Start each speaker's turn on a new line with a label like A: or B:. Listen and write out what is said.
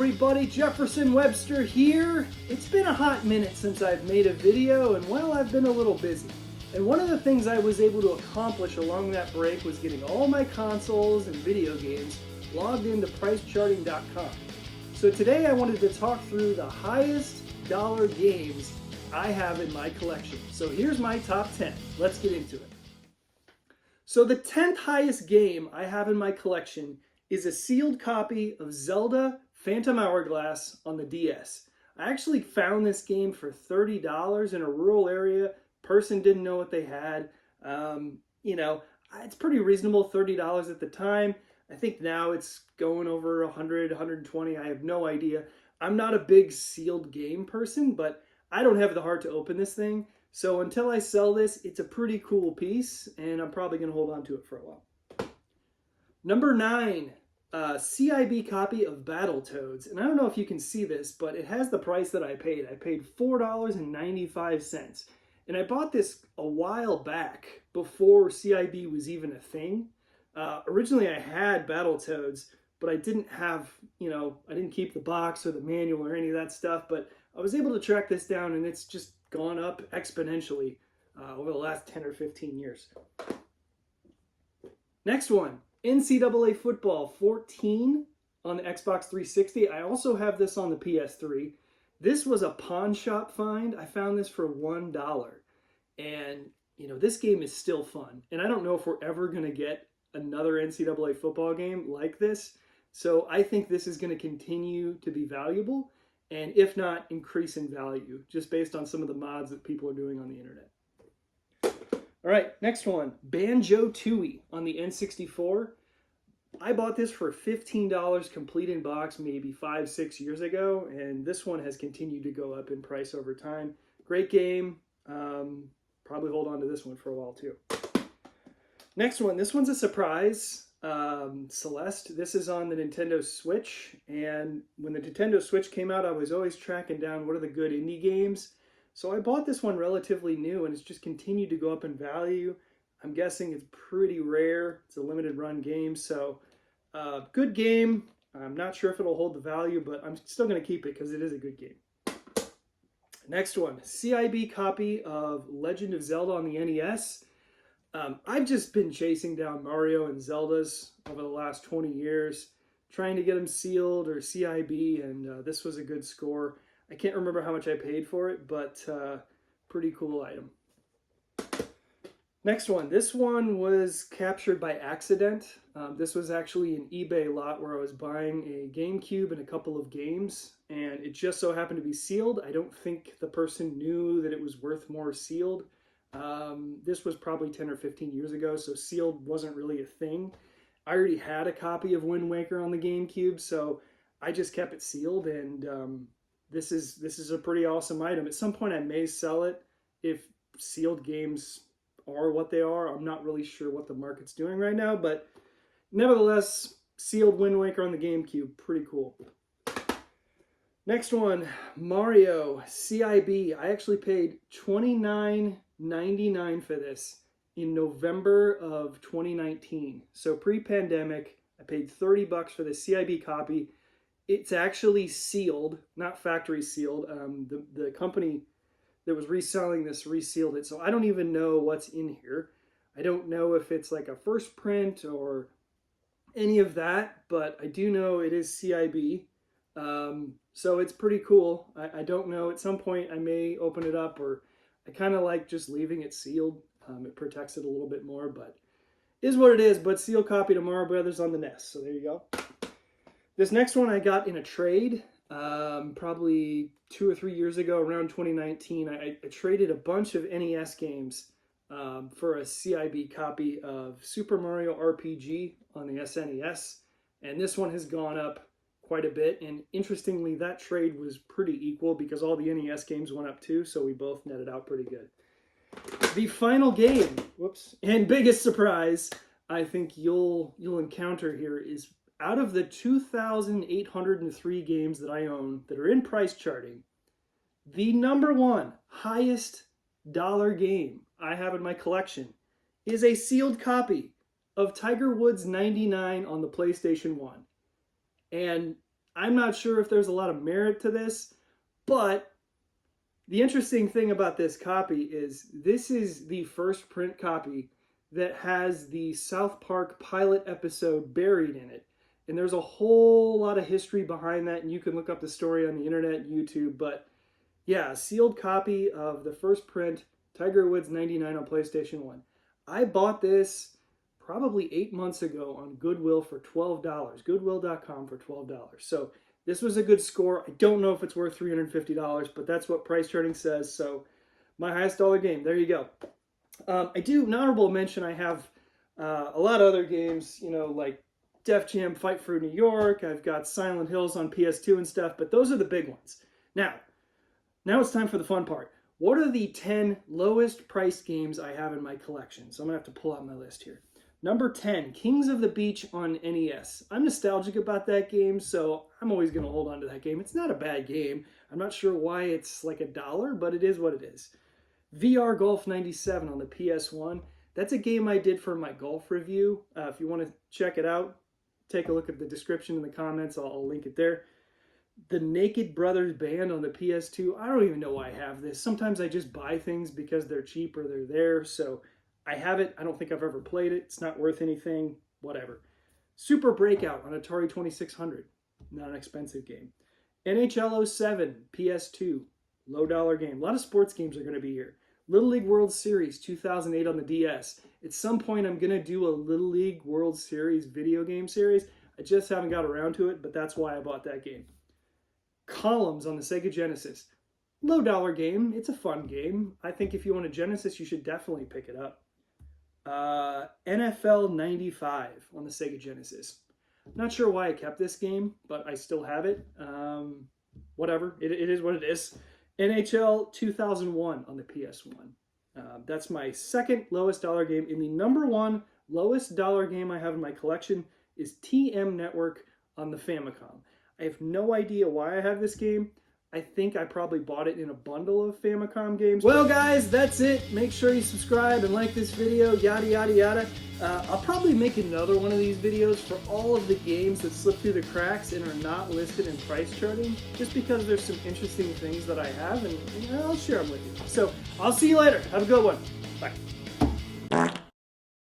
A: everybody, Jefferson Webster here. It's been a hot minute since I've made a video, and well, I've been a little busy. And one of the things I was able to accomplish along that break was getting all my consoles and video games logged into pricecharting.com. So today I wanted to talk through the highest dollar games I have in my collection. So here's my top 10. Let's get into it. So the 10th highest game I have in my collection is a sealed copy of Zelda Phantom Hourglass on the DS. I actually found this game for $30 in a rural area. Person didn't know what they had. It's pretty reasonable, $30 at the time. I think now it's going over 100, 120. I have no idea. I'm not a big sealed game person, but I don't have the heart to open this thing. So until I sell this, it's a pretty cool piece, and I'm probably going to hold on to it for a while. Number 9, CIB copy of Battletoads. And I don't know if you can see this, but it has the price that I paid. I paid $4.95. And I bought this a while back before CIB was even a thing. Originally I had Battletoads, but I didn't have, I didn't keep the box or the manual or any of that stuff. But I was able to track this down, and it's just gone up exponentially over the last 10 or 15 years. Next one, NCAA Football 14 on the Xbox 360. I also have this on the PS3. This was a pawn shop find. I found this for $1. And, this game is still fun. And I don't know if we're ever going to get another NCAA football game like this. So I think this is going to continue to be valuable. And if not, increase in value, just based on some of the mods that people are doing on the internet. All right, next one, Banjo-Tooie on the N64. I bought this for $15 complete in box maybe 5-6 years ago, and this one has continued to go up in price over time. Great game. Probably hold on to this one for a while too. Next one, this one's a surprise. Celeste. This is on the Nintendo Switch, and when the Nintendo Switch came out, I was always tracking down what are the good indie games. So I bought this one relatively new, and it's just continued to go up in value. I'm guessing it's pretty rare. It's a limited run game, so good game. I'm not sure if it'll hold the value, but I'm still going to keep it because it is a good game. Next one, CIB copy of Legend of Zelda on the NES. I've just been chasing down Mario and Zeldas over the last 20 years, trying to get them sealed or CIB, and this was a good score. I can't remember how much I paid for it, but pretty cool item. Next one. This one was captured by accident. This was actually an eBay lot where I was buying a GameCube and a couple of games, and it just so happened to be sealed. I don't think the person knew that it was worth more sealed. This was probably 10 or 15 years ago, so sealed wasn't really a thing. I already had a copy of Wind Waker on the GameCube, so I just kept it sealed, and this is a pretty awesome item. At some point I may sell it if sealed games are what they are. I'm not really sure what the market's doing right now, but nevertheless, sealed Wind Waker on the GameCube, pretty cool. Next one, Mario CIB. I actually paid $29.99 for this in November of 2019. So pre-pandemic, I paid $30 for the CIB copy. It's actually sealed, not factory sealed. The company that was reselling this resealed it, so I don't even know what's in here. I don't know if it's like a first print or any of that, but I do know it is CIB. So it's pretty cool. I don't know. At some point I may open it up, or I kind of like just leaving it sealed. It protects it a little bit more, but it is what it is. But sealed copy to Mario Brothers on the NES. So there you go. This next one I got in a trade probably 2 or 3 years ago, around 2019. I traded a bunch of NES games for a CIB copy of Super Mario RPG on the SNES. And this one has gone up quite a bit. And interestingly, that trade was pretty equal because all the NES games went up too. So we both netted out pretty good. The final game, and biggest surprise I think you'll encounter here is out of the 2,803 games that I own that are in price charting, the number one highest dollar game I have in my collection is a sealed copy of Tiger Woods 99 on the PlayStation 1. And I'm not sure if there's a lot of merit to this, but the interesting thing about this copy is this is the first print copy that has the South Park pilot episode buried in it. And there's a whole lot of history behind that, and you can look up the story on the internet, YouTube. But yeah, a sealed copy of the first print Tiger Woods 99 on PlayStation 1. I bought this probably 8 months ago on Goodwill for $12. Goodwill.com for $12. So this was a good score. I don't know if it's worth $350, but that's what Price Charting says. So my highest dollar game. There you go. I do, an honorable mention, I have a lot of other games, you know, like Def Jam Fight for New York. I've got Silent Hills on PS2 and stuff, but those are the big ones. Now it's time for the fun part. What are the 10 lowest priced games I have in my collection? So I'm going to have to pull out my list here. Number 10, Kings of the Beach on NES. I'm nostalgic about that game, so I'm always going to hold on to that game. It's not a bad game. I'm not sure why it's like $1, but it is what it is. VR Golf 97 on the PS1. That's a game I did for my golf review. If you want to check it out, take a look at the description in the comments. I'll link it there. The Naked Brothers Band on the PS2. I don't even know why I have this. Sometimes I just buy things because they're cheap or they're there. So I have it. I don't think I've ever played it. It's not worth anything. Whatever. Super Breakout on Atari 2600. Not an expensive game. NHL 07 PS2. Low dollar game. A lot of sports games are going to be here. Little League World Series 2008 on the DS. At some point I'm going to do a Little League World Series video game series. I just haven't got around to it, but that's why I bought that game. Columns on the Sega Genesis. Low dollar game. It's a fun game. I think if you want a Genesis, you should definitely pick it up. NFL 95 on the Sega Genesis. Not sure why I kept this game, but I still have it. Whatever. It is what it is. NHL 2001 on the PS1. That's my second lowest dollar game. And the number one lowest dollar game I have in my collection is TM Network on the Famicom. I have no idea why I have this game. I think I probably bought it in a bundle of Famicom games. Well, guys, that's it. Make sure you subscribe and like this video, yada, yada, yada. I'll probably make another one of these videos for all of the games that slip through the cracks and are not listed in Price Charting, just because there's some interesting things that I have, and I'll share them with you. So I'll see you later. Have a good one. Bye.